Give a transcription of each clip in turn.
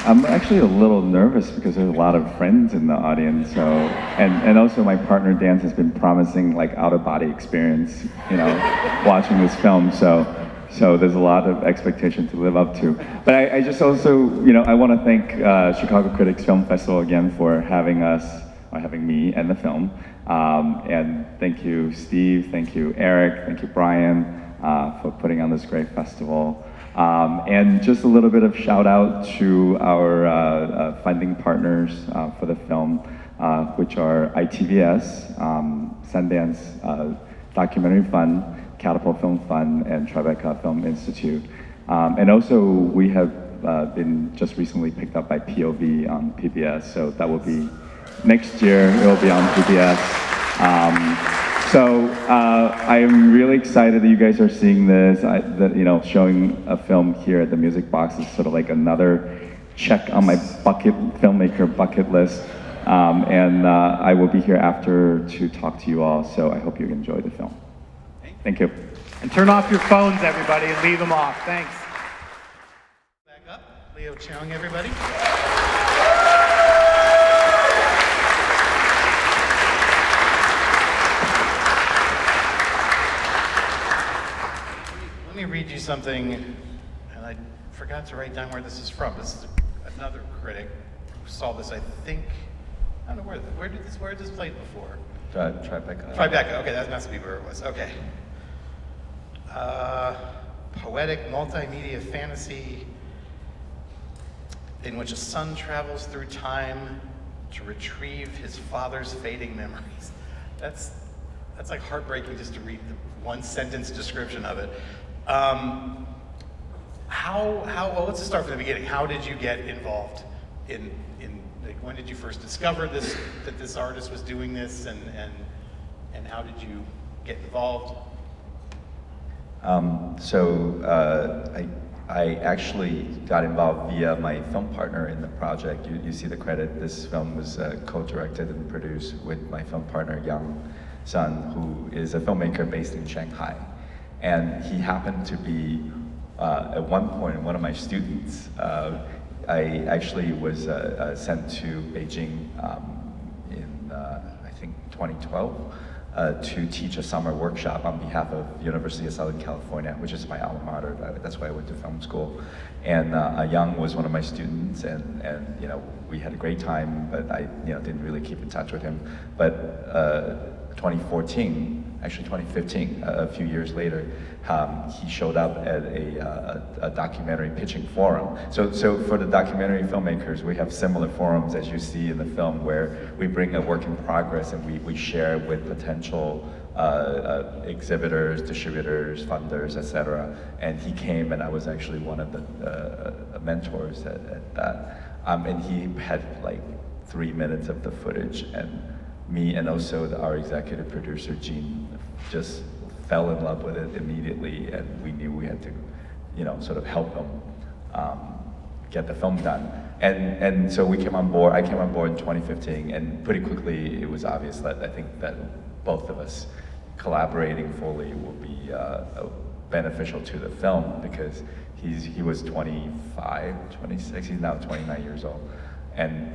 I'm actually a little nervous because there's a lot of friends in the audience. So, and also my partner Dan has been promising like out-of-body experience, watching this film. So there's a lot of expectation to live up to. But I just also, I want to thank Chicago Critics Film Festival again for having me and the film. And thank you, Steve, thank you, Eric, thank you, Brian, for putting on this great festival. And just a little bit of shout out to our funding partners for the film, which are ITVS, Sundance Documentary Fund, Catapult Film Fund, and Tribeca Film Institute. And also we have been just recently picked up by POV on PBS, so that will be next year, it will be on PBS. So I am really excited that you guys are seeing this. Showing a film here at the Music Box is sort of like another check on my filmmaker bucket list. And I will be here after to talk to you all, so I hope you enjoy the film. Thank you. And turn off your phones, everybody, and leave them off. Thanks. Back up, Leo Chiang, everybody. Let me read you something, and I forgot to write down where this is from. This is another critic who saw this, I think, I don't know where did this play before? Tribeca. Tribeca, okay, that must be where it was, okay. Poetic multimedia fantasy in which a son travels through time to retrieve his father's fading memories. That's like heartbreaking just to read the one sentence description of it. Let's just start from the beginning. How did you get involved in like, when did you first discover that this artist was doing this, and how did you get involved? I actually got involved via my film partner in the project. You see the credit. This film was co-directed and produced with my film partner, Yang Sun, who is a filmmaker based in Shanghai. And he happened to be, at one point, one of my students. I actually was sent to Beijing in, I think, 2012. To teach a summer workshop on behalf of University of Southern California, which is my alma mater. That's why I went to film school. And Yang was one of my students, and we had a great time, but I didn't really keep in touch with him. But 2015, a few years later, he showed up at a documentary pitching forum. So for the documentary filmmakers, we have similar forums as you see in the film, where we bring a work in progress and we share with potential exhibitors, distributors, funders, etc. And he came, and I was actually one of the mentors at that. And he had like 3 minutes of the footage, and me and also our executive producer, Jean, just fell in love with it immediately, and we knew we had to, sort of help him get the film done. And so we came on board. I came on board in 2015, and pretty quickly it was obvious that I think that both of us collaborating fully will be beneficial to the film, because he was 25, 26, he's now 29 years old. And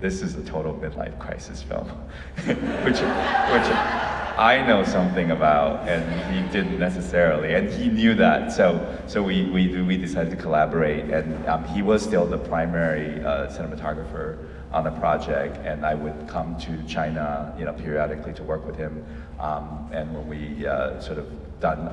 this is a total midlife crisis film, which I know something about, and he didn't necessarily, and he knew that. So we decided to collaborate, and he was still the primary cinematographer on the project, and I would come to China, periodically to work with him. And when we sort of done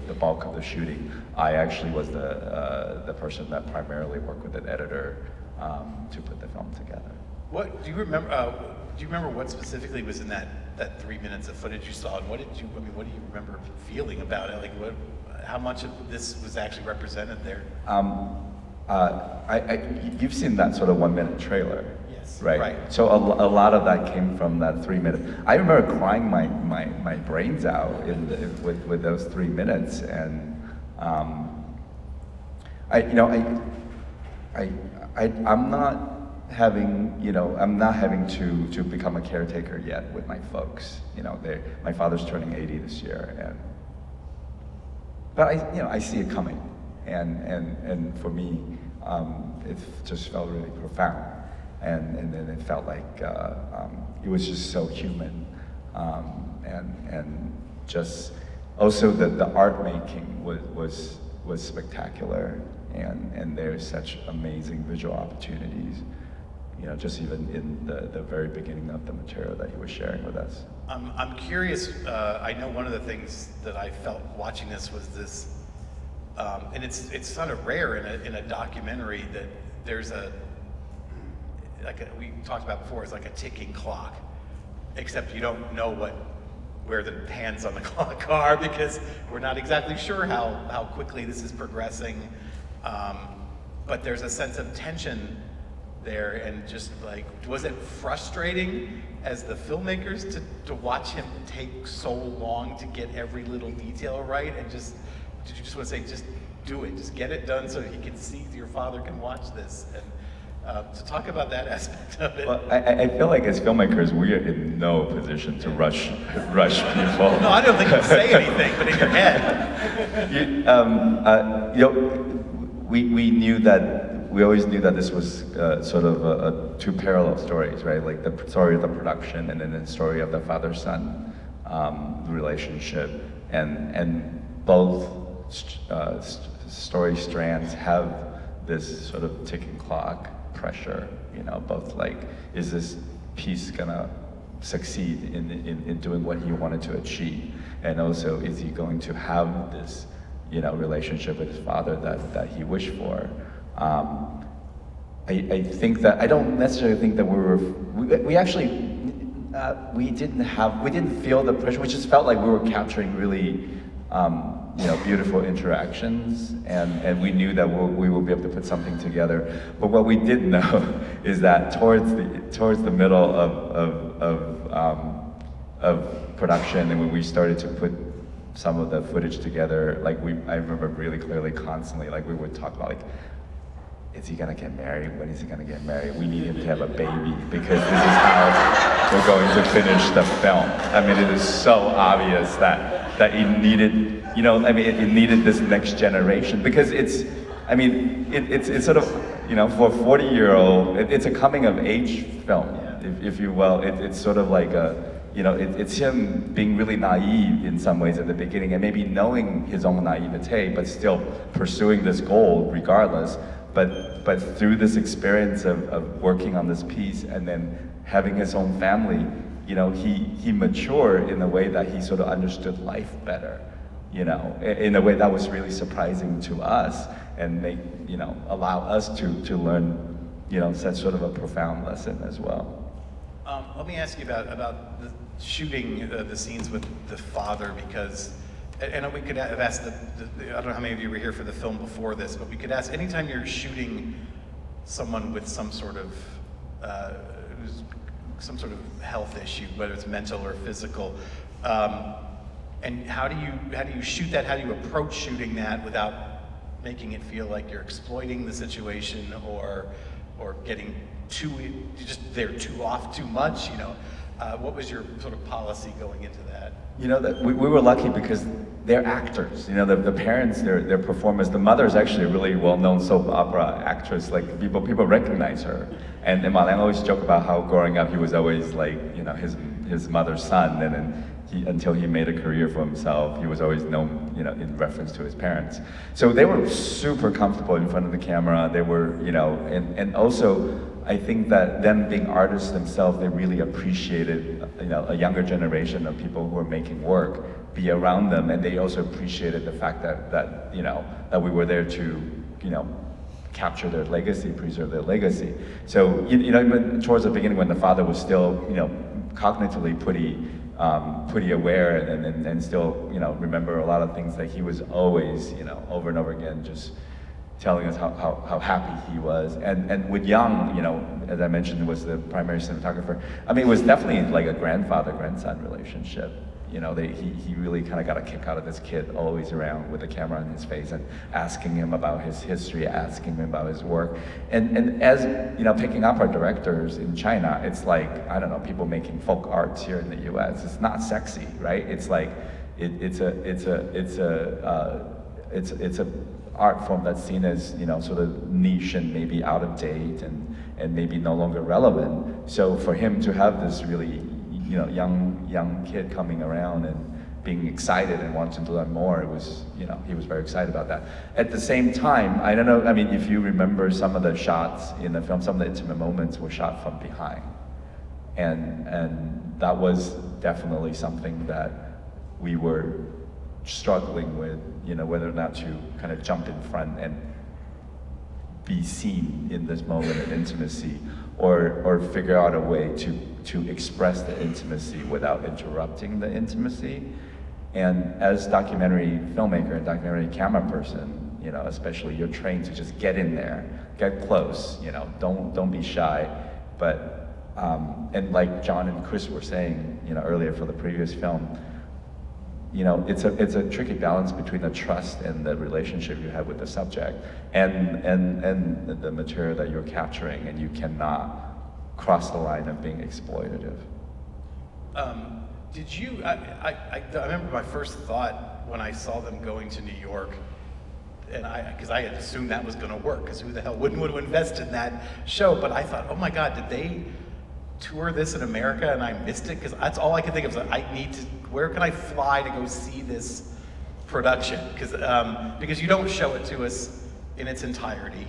the bulk of the shooting, I actually was the person that primarily worked with an editor to put the film together. What do you remember? Do you remember what specifically was in that 3 minutes of footage you saw, and what do you remember feeling about it? Like, how much of this was actually represented there? You've seen that sort of 1 minute trailer. Yes. Right. So a lot of that came from that 3 minute. I remember crying my brains out with those 3 minutes, and I'm not having to become a caretaker yet with my folks. My father's turning 80 this year, but I see it coming, and for me, it just felt really profound, and then it felt like it was just so human, and just also the art making was spectacular, and there's such amazing visual opportunities, just even in the very beginning of the material that he was sharing with us. I'm curious, I know one of the things that I felt watching this was this, and it's sort of rare in a documentary that there's we talked about before, it's like a ticking clock, except you don't know where the hands on the clock are, because we're not exactly sure how quickly this is progressing. But there's a sense of tension there, and just like, was it frustrating as the filmmakers to watch him take so long to get every little detail right, and did you just want to say, just do it, just get it done so he can see, your father can watch this? And to talk about that aspect of it. Well, I feel like as filmmakers, we are in no position to rush people. No, I don't think you say anything, but in your head. We always knew that this was sort of two parallel stories, right? Like the story of the production, and then the story of the father-son relationship, and both story strands have this sort of ticking clock pressure, both like, is this piece gonna succeed in doing what he wanted to achieve, and also, is he going to have this relationship with his father that he wished for? I think that, I don't necessarily think that we actually we didn't feel the pressure. We just felt like we were capturing really beautiful interactions, and we knew that we will be able to put something together. But what we didn't know is that towards the middle of production, and when we started to put some of the footage together, like I remember really clearly, constantly, like we would talk about, like, is he gonna get married? When is he gonna get married? We need him to have a baby, because this is how we're going to finish the film. I mean, it is so obvious that he needed, it needed this next generation, because it's sort of, for a 40-year-old, it's a coming of age film, if you will. It's sort of like it's him being really naive in some ways at the beginning, and maybe knowing his own naivete, but still pursuing this goal regardless. But through this experience of working on this piece, and then having his own family, he matured in a way that he sort of understood life better, in a way that was really surprising to us, and allow us to learn, such sort of a profound lesson as well. Let me ask you about the shooting the scenes with the father, because, and we could have asked I don't know how many of you were here for the film before this, but we could ask, anytime you're shooting someone with some sort of health issue, whether it's mental or physical, and how do you shoot that? How do you approach shooting that without making it feel like you're exploiting the situation, or getting they're too off too much? What was your sort of policy going into that? That we were lucky because they're actors. The parents, they're performers. The mother's actually a really well-known soap opera actress. Like people recognize her. And Ma Liang always joke about how growing up he was always like, his mother's son, and then until he made a career for himself, he was always known, in reference to his parents. So they were super comfortable in front of the camera. They were, and also, I think that them being artists themselves, they really appreciated, a younger generation of people who are making work be around them, and they also appreciated the fact that we were there to, capture their legacy, preserve their legacy. So, even towards the beginning, when the father was still, cognitively pretty aware, and still, remember a lot of things, that he was always, over and over again, just telling us how happy he was. And with Yang, as I mentioned, was the primary cinematographer. I mean, it was definitely like a grandfather-grandson relationship. He really kind of got a kick out of this kid always around with a camera on his face, and asking him about his history, asking him about his work. And as, picking up our directors in China, it's like, I don't know, people making folk arts here in the US. It's not sexy, right? It's like, it's a art form that's seen as, you know, sort of niche and maybe out of date and maybe no longer relevant. So for him to have this really, you know, young kid coming around and being excited and wanting to learn more, it was, you know, he was very excited about that. At the same time, I don't know, I mean, if you remember some of the shots in the film, some of the intimate moments were shot from behind. And that was definitely something that we were struggling with, you know, whether or not to kind of jump in front and be seen in this moment of intimacy, or figure out a way to express the intimacy without interrupting the intimacy. And as documentary filmmaker and documentary camera person, you know, especially, you're trained to just get in there, get close, you know, don't be shy. But and like John and Chris were saying, you know, earlier for the previous film, you know, it's a tricky balance between the trust and the relationship you have with the subject and the material that you're capturing, and you cannot cross the line of being exploitative. Did you, I remember my first thought when I saw them going to New York, and because I had assumed that was going to work, because who the hell wouldn't want to invest in that show? But I thought, oh my God, did they tour this in America and I missed it? Because that's all I could think of, was like, I need to, where can I fly to go see this production? Because you don't show it to us in its entirety.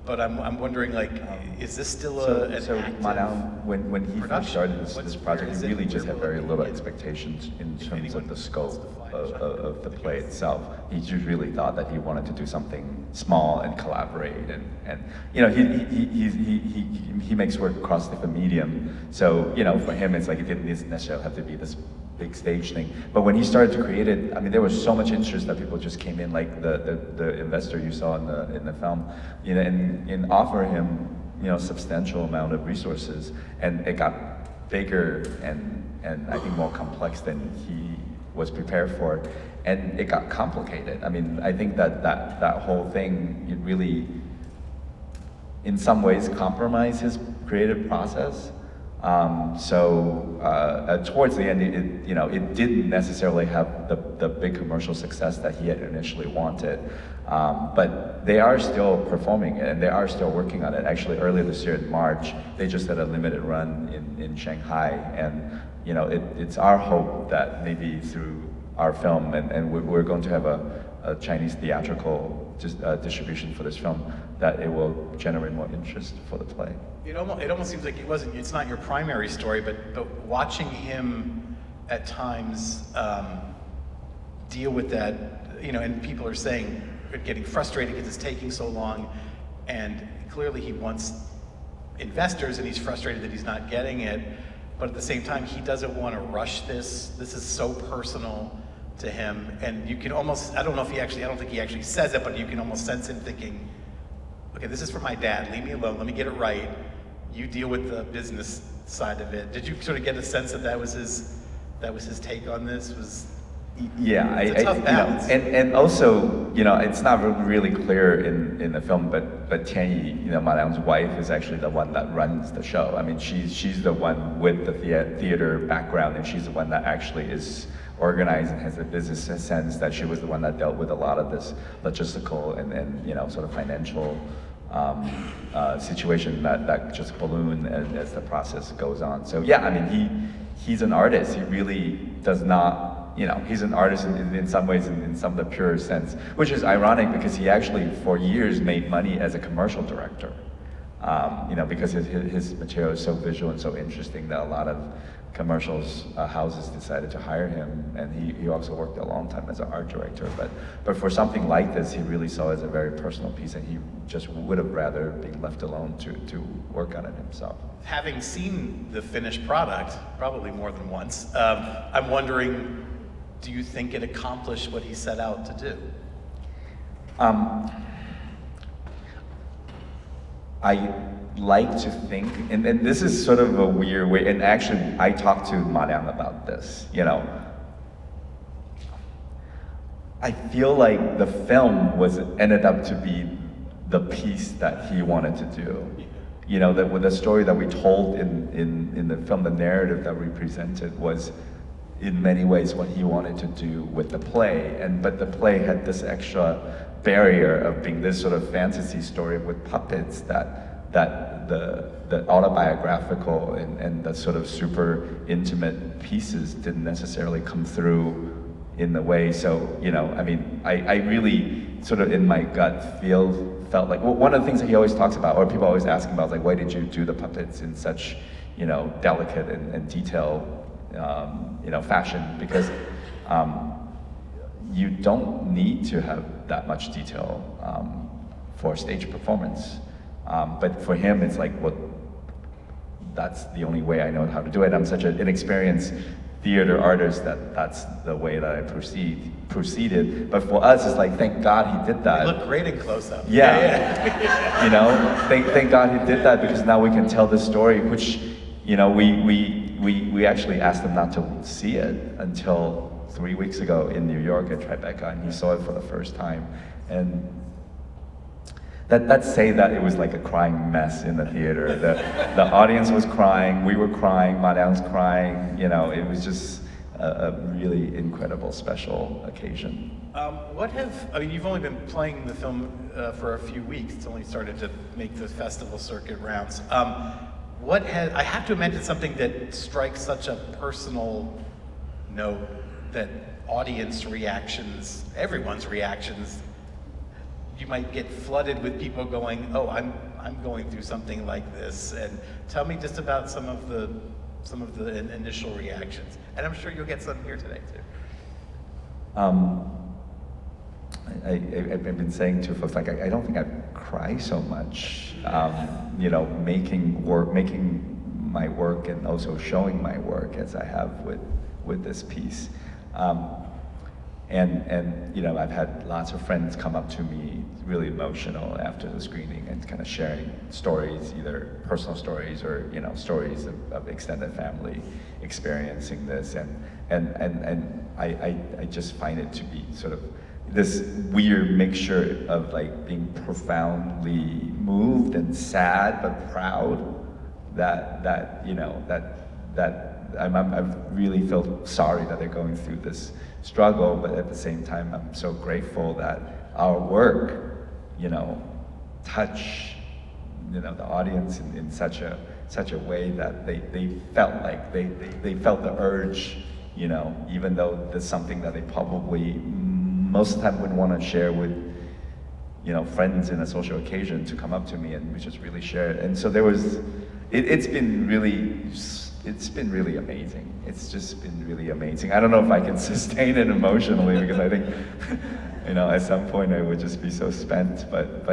But I'm wondering, like, is this still an active Madame, when he first started this project, he really just had very little expectations expectations in terms of the scope of the play itself. He just really thought that he wanted to do something small and collaborate, and you know, he makes work across different medium. So, you know, for him, it's like it didn't necessarily have to be this big stage thing. But when he started to create it, I mean, there was so much interest that people just came in, like the investor you saw in the film, you know, and offer him, you know, substantial amount of resources, and it got bigger and I think more complex than he was prepared for, and it got complicated. I mean, I think that whole thing, it really, in some ways, compromised his creative process. Towards the end, it didn't necessarily have the big commercial success that he had initially wanted. But they are still performing it, and they are still working on it. Actually, earlier this year in March, they just had a limited run in Shanghai, and you know, it's our hope that maybe through our film, and we're going to have a Chinese theatrical distribution for this film, that it will generate more interest for the play. It almost seems like it's not your primary story, but watching him at times deal with that, you know, and people are saying, getting frustrated because it's taking so long, and clearly he wants investors and he's frustrated that he's not getting it, but at the same time, he doesn't want to rush this. This is so personal to him, and you can almost, I don't think he actually says it, but you can almost sense him thinking, okay, this is for my dad, leave me alone, let me get it right, you deal with the business side of it. Did you sort of get a sense that was his take on this? Yeah, it's a tough balance. You know, and also, you know, it's not really clear in the film, but Tianyi, you know, Madame's wife, is actually the one that runs the show. I mean, she's the one with the theater background, and she's the one that actually is organized and has a business sense, that she was the one that dealt with a lot of this logistical and you know, sort of financial situation that just ballooned as the process goes on. So yeah, I mean, he's an artist. He really does not, you know, he's an artist in some ways, in some of the pure sense, which is ironic because he actually for years made money as a commercial director. You know, because his material is so visual and so interesting that a lot of commercials houses decided to hire him, and he also worked a long time as an art director. But for something like this, he really saw it as a very personal piece, and he just would have rather been left alone to work on it himself. Having seen the finished product, probably more than once, I'm wondering, do you think it accomplished what he set out to do? I like to think, and this is sort of a weird way, and actually I talked to Madame about this, you know. I feel like the film ended up to be the piece that he wanted to do. You know, that with the story that we told in the film, the narrative that we presented was in many ways what he wanted to do with the play, but the play had this extra barrier of being this sort of fantasy story with puppets that the autobiographical and the sort of super intimate pieces didn't necessarily come through in the way. So, you know, I mean, I really sort of in my gut felt like, well, one of the things that he always talks about, or people always ask him about, is like, why did you do the puppets in such, you know, delicate and detailed, you know, fashion? Because you don't need to have that much detail for stage performance. But for him, it's like, well, that's the only way I know how to do it. I'm such an inexperienced theater artist that's the way that I proceeded. But for us, it's like, thank God he did that. You look great in close-up. Yeah. You know, thank God he did that, because now we can tell this story, which, you know, we actually asked him not to see it until 3 weeks ago in New York at Tribeca, and he saw it for the first time. And let's say that it was like a crying mess in the theater. The audience was crying, we were crying, Marianne's crying. You know, it was just a really incredible, special occasion. I mean, you've only been playing the film for a few weeks. It's only started to make the festival circuit rounds. I have to imagine something that strikes such a personal note, that audience reactions, everyone's reactions, you might get flooded with people going, oh, I'm going through something like this. And tell me just about some of the initial reactions. And I'm sure you'll get some here today too. I've been saying to folks, like, I don't think I cry so much, you know, making my work and also showing my work as I have with this piece. And you know, I've had lots of friends come up to me really emotional after the screening and kind of sharing stories, either personal stories or, you know, stories of extended family experiencing this. And I just find it to be sort of this weird mixture of like being profoundly moved and sad but proud that you know, that I really feel sorry that they're going through this struggle, but at the same time, I'm so grateful that our work, you know, touch, you know, the audience in such a way that they felt like they felt the urge, you know, even though there's something that they probably most of the time wouldn't want to share with, you know, friends in a social occasion, to come up to me and we just really share it. And so there was, it's been really amazing. It's just been really amazing. I don't know if I can sustain it emotionally, because I think, you know, at some point I would just be so spent, but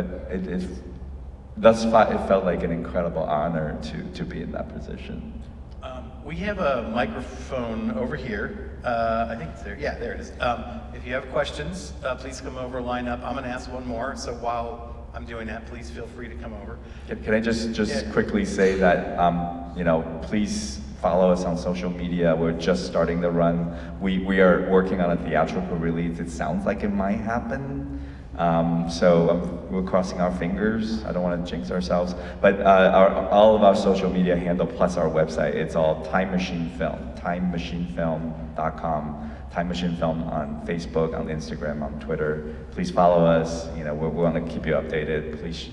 thus far it felt like an incredible honor to be in that position. We have a microphone over here. I think it's there. Yeah, there it is. If you have questions, please come over, line up. I'm going to ask one more, so while I'm doing that, please feel free to come over. Can I just quickly say that, you know, please follow us on social media. We're just starting the run. We are working on a theatrical release. It sounds like it might happen. So we're crossing our fingers. I don't want to jinx ourselves. But all of our social media handle plus our website, it's all Time Machine Film, timemachinefilm.com. Time Machine Film on Facebook, on Instagram, on Twitter. Please follow us. You know, we want to keep you updated. Please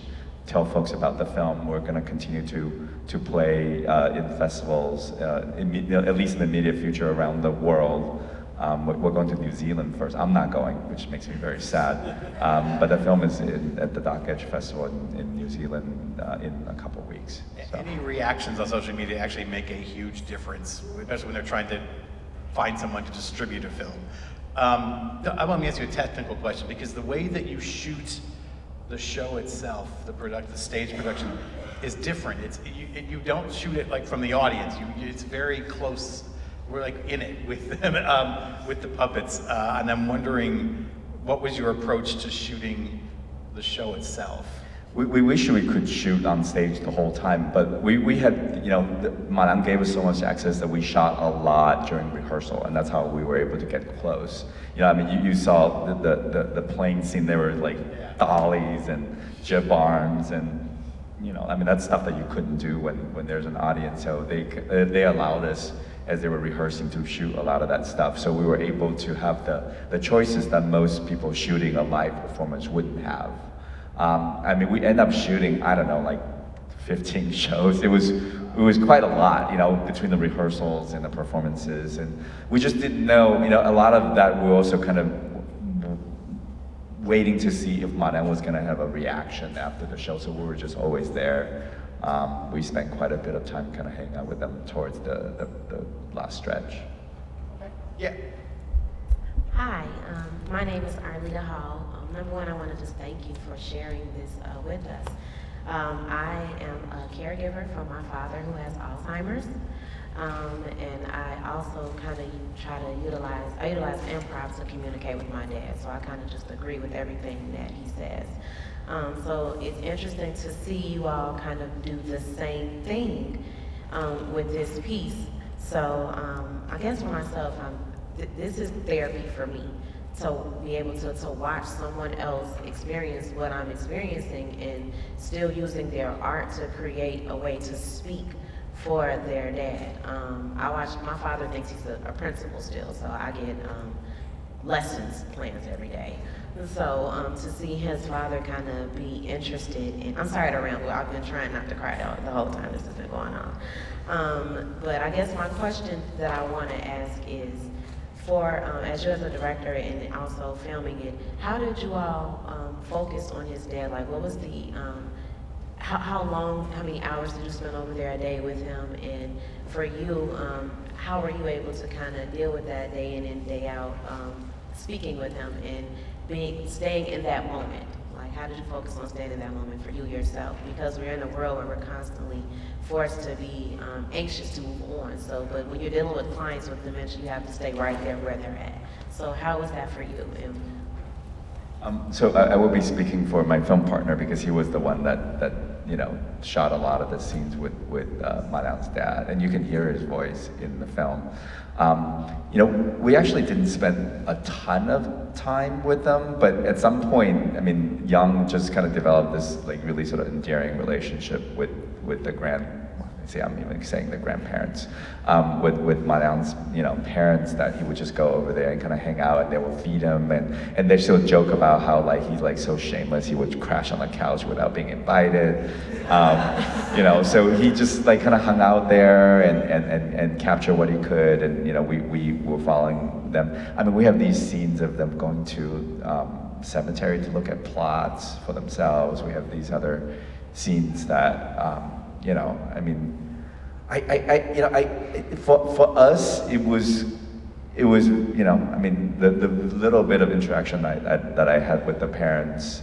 tell folks about the film. We're going to continue to play in festivals, at least in the immediate future, around the world. We're going to New Zealand first. I'm not going, which makes me very sad. But the film is at the Dark Edge Festival in New Zealand in a couple of weeks. So. Any reactions on social media actually make a huge difference, especially when they're trying to find someone to distribute a film. I want to ask you a technical question, because the way that you shoot the show itself, the stage production, is different. You don't shoot it like from the audience. It's very close. We're like in it with them, with the puppets. And I'm wondering, what was your approach to shooting the show itself? We wish we could shoot on stage the whole time, but we had, you know, Madame gave us so much access that we shot a lot during rehearsal, and that's how we were able to get close. You know, I mean, you saw the plane scene. There were like dollies and jib arms, and you know, I mean, that's stuff that you couldn't do when there's an audience. So they allowed us, as they were rehearsing to shoot a lot of that stuff. So we were able to have the choices that most people shooting a live performance wouldn't have. I mean, we end up shooting, I don't know, like 15 shows. It was quite a lot, you know, between the rehearsals and the performances, and we just didn't know, you know, a lot of that we were also kind of waiting to see if Manan was going to have a reaction after the show, so we were just always there. We spent quite a bit of time kind of hanging out with them towards the last stretch. Okay. Yeah. Hi, my name is Arlita Hall. Number one, I want to just thank you for sharing this with us. I am a caregiver for my father who has Alzheimer's, and I also kind of try to utilize improv to communicate with my dad, so I kind of just agree with everything that he says. So it's interesting to see you all kind of do the same thing with this piece. So I guess for myself, this is therapy for me. To be able to watch someone else experience what I'm experiencing and still using their art to create a way to speak for their dad. My father thinks he's a principal still, so I get lessons plans every day. So to see his father kind of be interested in, I'm sorry to ramble, I've been trying not to cry the whole time this has been going on. But I guess my question that I want to ask is, as you as a director and also filming it, how did you all focus on his dad? Like, what was the, how many hours did you spend over there a day with him? And for you, how were you able to kind of deal with that day in and day out, speaking with him and staying in that moment? Like, how did you focus on staying in that moment for you yourself? Because we're in a world where we're constantly forced to be anxious to move on. So, but when you're dealing with clients with dementia, you have to stay right there where they're at. So how was that for you? So I will be speaking for my film partner because he was the one that you know, shot a lot of the scenes with Manan's dad, and you can hear his voice in the film. You know, we actually didn't spend a ton of time with them, but at some point, I mean, Young just kind of developed this like really sort of endearing relationship with I'm even saying the grandparents, with Manan's, you know, parents, that he would just go over there and kind of hang out, and they would feed him, and they still joke about how like he's like so shameless, he would crash on the couch without being invited, you know, so he just like kind of hung out there and capture what he could, and you know, we were following them. I mean, we have these scenes of them going to cemetery to look at plots for themselves. We have these other scenes that, you know, I mean, for us, it was, you know, I mean, the little bit of interaction that I had with the parents,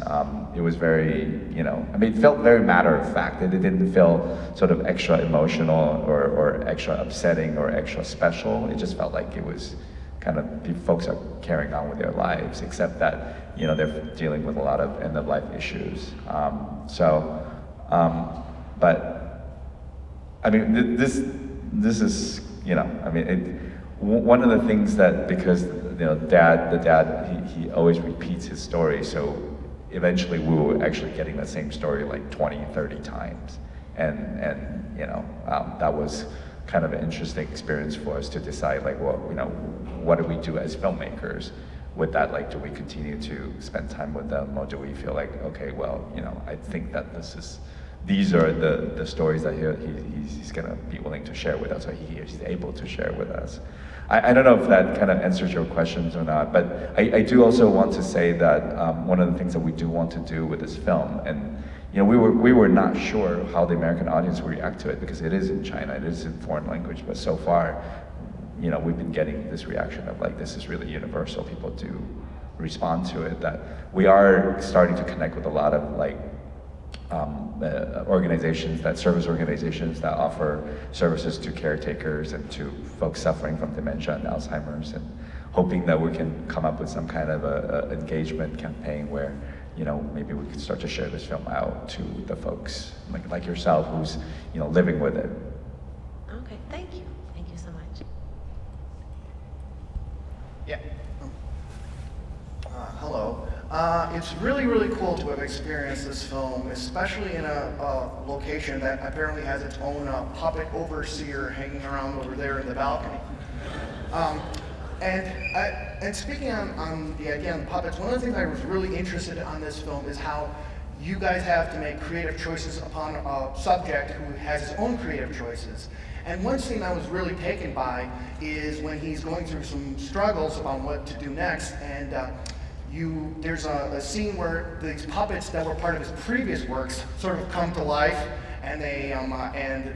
it was very, you know, I mean, it felt very matter of fact. It didn't feel sort of extra emotional or extra upsetting or extra special. It just felt like it was kind of, folks are carrying on with their lives, except that, you know, they're dealing with a lot of end-of-life issues. But I mean, this is, you know, I mean, one of the things that, because, you know, the dad, he always repeats his story, so eventually we were actually getting the same story like 20, 30 times. And you know, that was kind of an interesting experience for us to decide, like, well, you know, what do we do as filmmakers with that? Like, do we continue to spend time with them, or do we feel like, okay, well, you know, I think that these are the stories that he's going to be willing to share with us, or he's able to share with us. I don't know if that kind of answers your questions or not, but I do also want to say that one of the things that we do want to do with this film, and you know, we were not sure how the American audience would react to it, because it is in China, it is in foreign language, but so far, you know, we've been getting this reaction of like, this is really universal, people do respond to it, that we are starting to connect with a lot of like, service organizations that offer services to caretakers and to folks suffering from dementia and Alzheimer's, and hoping that we can come up with some kind of a engagement campaign where, you know, maybe we could start to share this film out to the folks like yourself, who's, you know, living with it. Okay, thank you. Thank you so much. Yeah. Hello. It's really, really cool to have experienced this film, especially in a location that apparently has its own puppet overseer hanging around over there in the balcony. And speaking on the idea of the puppets, one of the things I was really interested in on this film is how you guys have to make creative choices upon a subject who has his own creative choices. And one scene I was really taken by is when he's going through some struggles about what to do next, and there's a scene where these puppets that were part of his previous works sort of come to life, and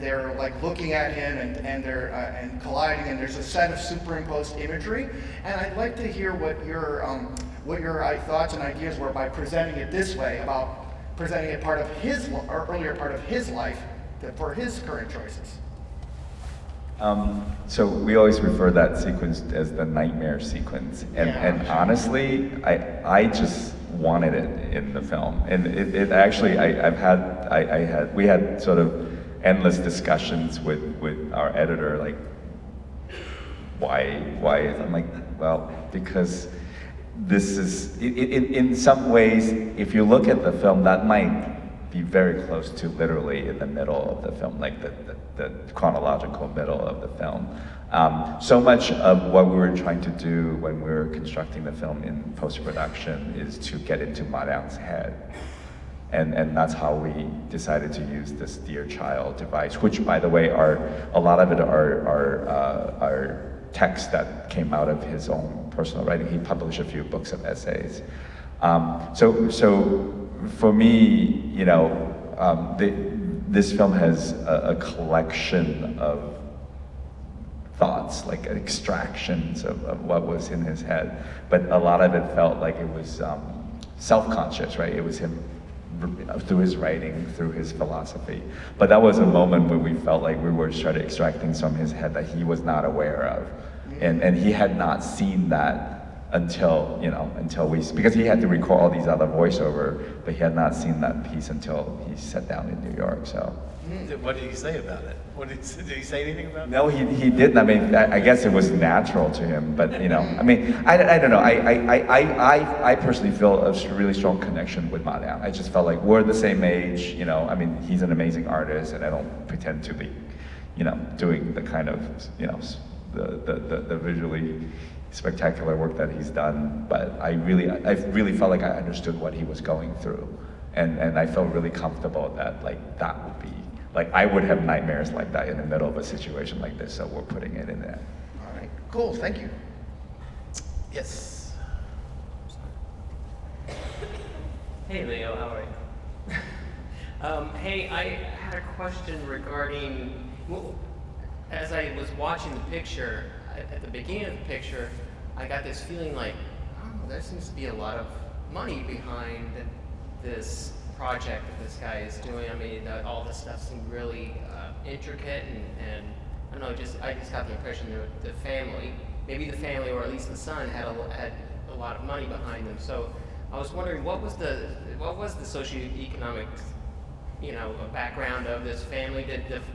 they're like looking at him and they're and colliding, and there's a set of superimposed imagery. And I'd like to hear what your thoughts and ideas were by presenting it this way, about presenting it part of his or earlier part of his life for his current choices. So we always refer that sequence as the nightmare sequence, and honestly, I just wanted it in the film, and it actually we had sort of endless discussions with our editor, like why I'm like, well, because this is in some ways, if you look at the film, that might be very close to literally in the middle of the film, like the chronological middle of the film. So much of what we were trying to do when we were constructing the film in post-production is to get into Ma Liang's head. And that's how we decided to use this Dear Child device, which, by the way, a lot of it are texts that came out of his own personal writing. He published a few books of essays. So for me, this film has a collection of thoughts, like extractions of what was in his head. But a lot of it felt like it was self-conscious, right? It was him through his writing, through his philosophy. But that was a moment where we felt like we were trying to extract things from his head that he was not aware of. And he had not seen that until because he had to record all these other voiceover, but he had not seen that piece until he sat down in New York, so. What did he say about it? Did he say anything about it? No, he didn't. I mean, I guess it was natural to him, but I mean, I don't know. I personally feel a really strong connection with Ma Liang. I just felt like we're the same age, I mean, he's an amazing artist, and I don't pretend to be, doing the kind of, the visually spectacular work that he's done, but I really felt like I understood what he was going through, and I felt really comfortable that that would be, I would have nightmares like that in the middle of a situation like this, so we're putting it in there. All right, cool, thank you. Yes. Hey Leo, how are you? Hey, I had a question regarding, as I was watching the picture, at the beginning of the picture, I got this feeling like, oh, there seems to be a lot of money behind this project that this guy is doing. I mean, all this stuff seemed really intricate, and I don't know, I just got the impression that the family, maybe the family or at least the son, had a lot of money behind them. So I was wondering, what was the socioeconomic, background of this family?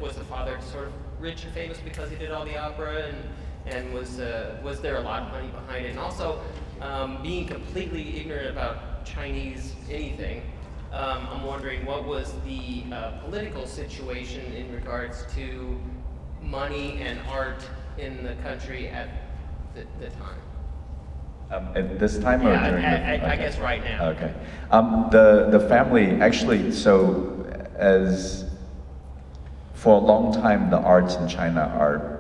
Was the father sort of rich and famous because he did all the opera, and was there a lot of money behind it? And also, being completely ignorant about Chinese anything, I'm wondering what was the political situation in regards to money and art in the country at the time? At this time, or during I guess right now. Okay. The family actually, so for a long time, the arts in China are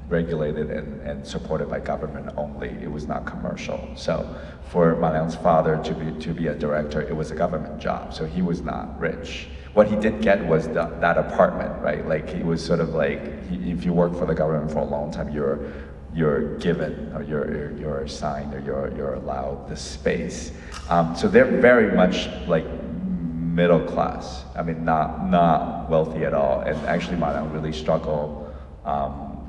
regulated and supported by government only. It was not commercial. So for Ma Liang's father to be a director, it was a government job. So he was not rich. What he did get was that apartment, right? Like, he was sort of like, if you work for the government for a long time, you're given, or you're assigned, or you're allowed the space. So they're very much like middle class. I mean, not wealthy at all. And actually, Ma Liang really struggled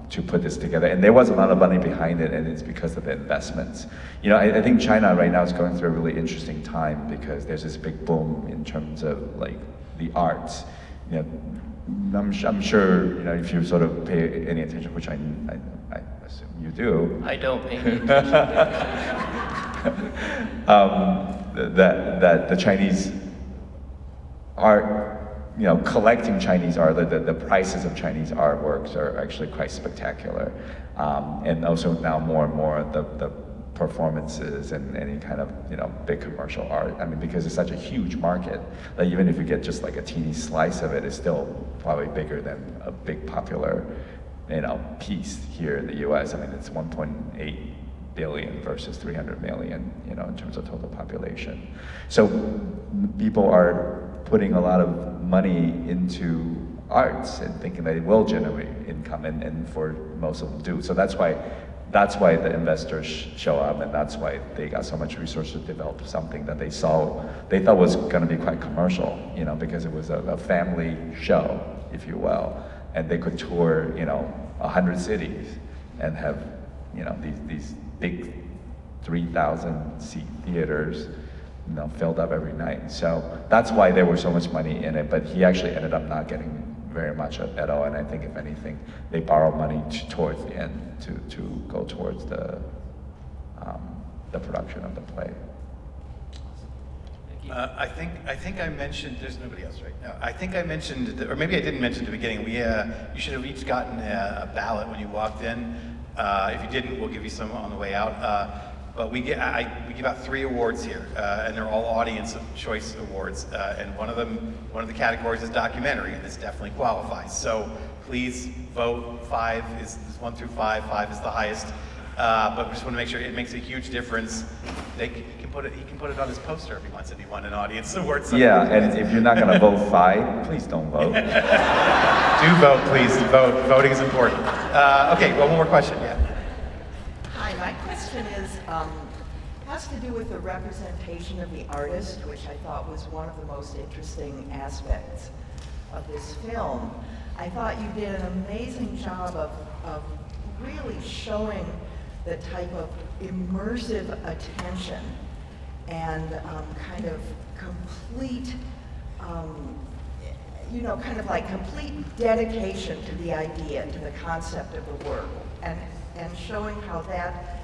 to put this together, and there was a lot of money behind it, and it's because of the investments. I think China right now is going through a really interesting time because there's this big boom in terms of like the arts. I'm sure if you sort of pay any attention, which I assume you do. I don't pay any attention. that the Chinese art, collecting Chinese art, the prices of Chinese artworks are actually quite spectacular. And also now more and more the performances and any kind of big commercial art. I mean, because it's such a huge market that even if you get just like a teeny slice of it, it's still probably bigger than a big popular piece here in the U.S. I mean, it's 1.8 billion versus 300 million, in terms of total population. So people are putting a lot of money into arts and thinking that it will generate income, and for most of them do. So that's why the investors show up, and that's why they got so much resources to develop something that they thought was going to be quite commercial, because it was a family show, if you will, and they could tour 100 cities and have these big 3,000 seat theaters filled up every night. So that's why there was so much money in it, but he actually ended up not getting very much at all, and I think if anything, they borrowed money towards the end to go towards the production of the play. I think I mentioned, there's nobody else, right? No, I think I mentioned, or maybe I didn't mention at the beginning, you should have each gotten a ballot when you walked in. If you didn't, we'll give you some on the way out. But we give out 3 awards here, and they're all audience choice awards. And one of the categories is documentary, and this definitely qualifies. So please vote. 5 is 1 through 5. 5 is the highest. But we just want to make sure it makes a huge difference. He can put it on his poster if he wants, if he won an audience award. Yeah, and if you're not going to vote 5, please don't vote. Do vote, please. Vote. Voting is important. Okay, one more question. Yeah. Hi, my question has to do with the representation of the artist, which I thought was one of the most interesting aspects of this film. I thought you did an amazing job of really showing the type of immersive attention and kind of complete, kind of like complete dedication to the idea, to the concept of the work, and showing how that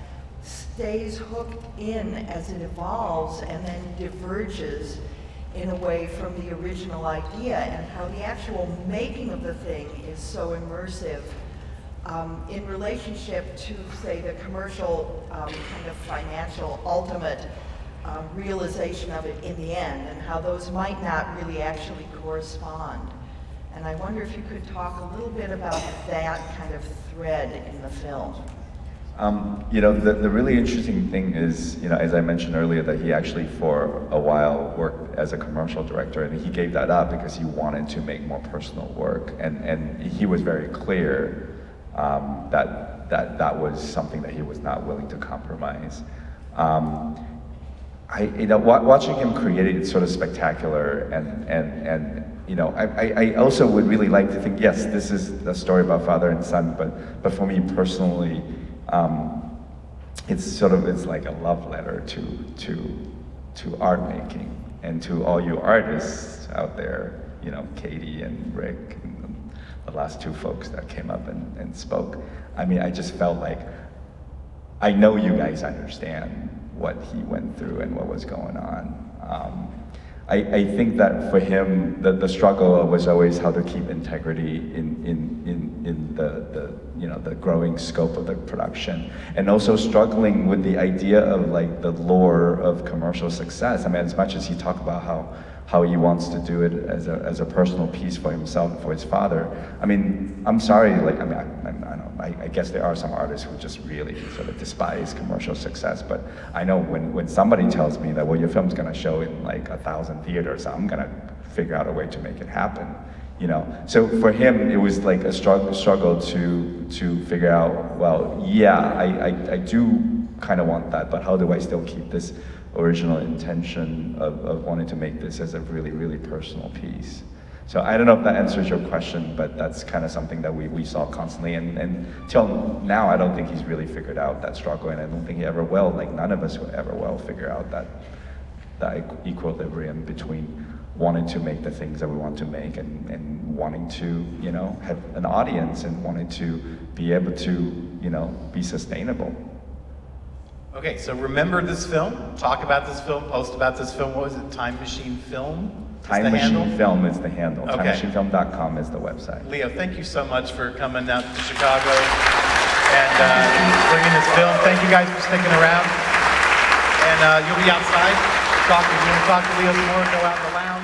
stays hooked in as it evolves and then diverges in a way from the original idea, and how the actual making of the thing is so immersive in relationship to, say, the commercial kind of financial ultimate realization of it in the end, and how those might not really actually correspond. And I wonder if you could talk a little bit about that kind of thread in the film. The really interesting thing is, as I mentioned earlier, that he actually for a while worked as a commercial director, and he gave that up because he wanted to make more personal work, and he was very clear that was something that he was not willing to compromise. Watching him create it, it's sort of spectacular, and I also would really like to think, yes, this is a story about father and son, but for me personally, it's like a love letter to art making, and to all you artists out there, Katie and Rick and the last 2 folks that came up and spoke. I mean, I just felt like, I know you guys understand what he went through and what was going on. I think that for him, the struggle was always how to keep integrity in the growing scope of the production, and also struggling with the idea of like the lure of commercial success. I mean, as much as he talked about how he wants to do it as a personal piece for himself and for his father. I mean, I'm sorry, I guess there are some artists who just really sort of despise commercial success, but I know when somebody tells me that, well, your film's gonna show in like 1,000 theaters, I'm gonna figure out a way to make it happen, So for him, it was like a struggle to figure out, well, yeah, I do kind of want that, but how do I still keep this original intention of wanting to make this as a really, really personal piece? So I don't know if that answers your question, but that's kind of something that we saw constantly, and till now, I don't think he's really figured out that struggle, and I don't think he ever will. Like, none of us will ever will figure out that equilibrium between wanting to make the things that we want to make and wanting to, have an audience and wanting to be able to, be sustainable. Okay, so remember this film, talk about this film, post about this film. What was it? Time Machine Film? Is Time the Machine handle? Film is the handle. Okay. TimeMachineFilm.com is the website. Leo, thank you so much for coming out to Chicago and bringing this film. Thank you guys for sticking around. And you'll be outside. You want to talk to Leo some more, go out in the lounge.